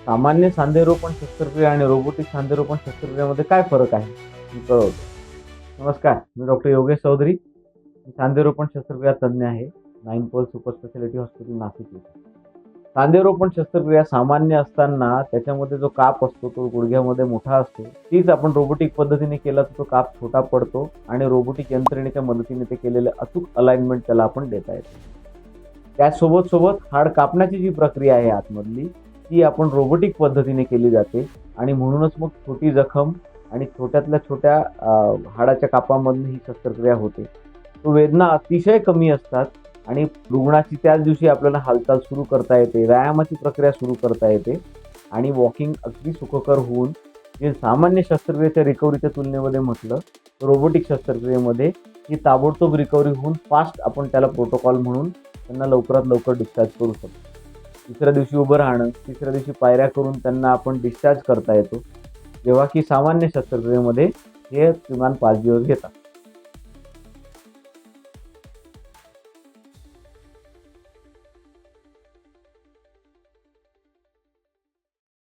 सामान्य सांधेरोपण शस्त्रक्रिया आणि रोबोटिक सांधेरोपण शस्त्रक्रियेमध्ये काय फरक आहे मी कळवतो. नमस्कार, मी डॉक्टर योगेश चौधरी, सांधेरोपण शस्त्रक्रिया तज्ज्ञ आहे. 9 pulse super speciality hospital Nashik येथे. सांधेरोपण शस्त्रक्रिया सामान्य असताना त्याच्यामध्ये जो काप असतो तो गुडघ्यामध्ये मोठा असतो. तीच आपण रोबोटिक पद्धतीने केला तर तो काप छोटा पडतो आणि रोबोटिक यंत्रणेच्या मदतीने ते केलेले अचूक अलाइनमेंट त्याला आपण देता येतो. त्यासोबत हाड कापण्याची जी प्रक्रिया आहे आतमधली ती आपण रोबोटिक पद्धतीने केली जाते आणि म्हणूनच मग छोटी जखम आणि छोट्यातल्या छोट्या हाडाच्या कापामधून ही शस्त्रक्रिया होते. तो वेदना अतिशय कमी असतात आणि रुग्णाची त्याच दिवशी आपल्याला हालचाल सुरू करता येते, व्यायामाची प्रक्रिया सुरू करता येते आणि वॉकिंग अगदी सुखकर होऊन जे सामान्य शस्त्रक्रियेच्या रिकव्हरीच्या तुलनेमध्ये म्हटलं तर रोबोटिक शस्त्रक्रियेमध्ये ही ताबडतोब रिकव्हरी होऊन फास्ट आपण त्याला प्रोटोकॉल म्हणून त्यांना लवकरात लवकर डिस्चार्ज करू शकतो. तिसऱ्या दिवशी उभं राहणं, तिसऱ्या दिवशी पायऱ्या करून त्यांना आपण डिस्चार्ज करता येतो, जेव्हा की सामान्य शस्त्रक्रियेमध्ये हे किमान 5 दिवस घेतात.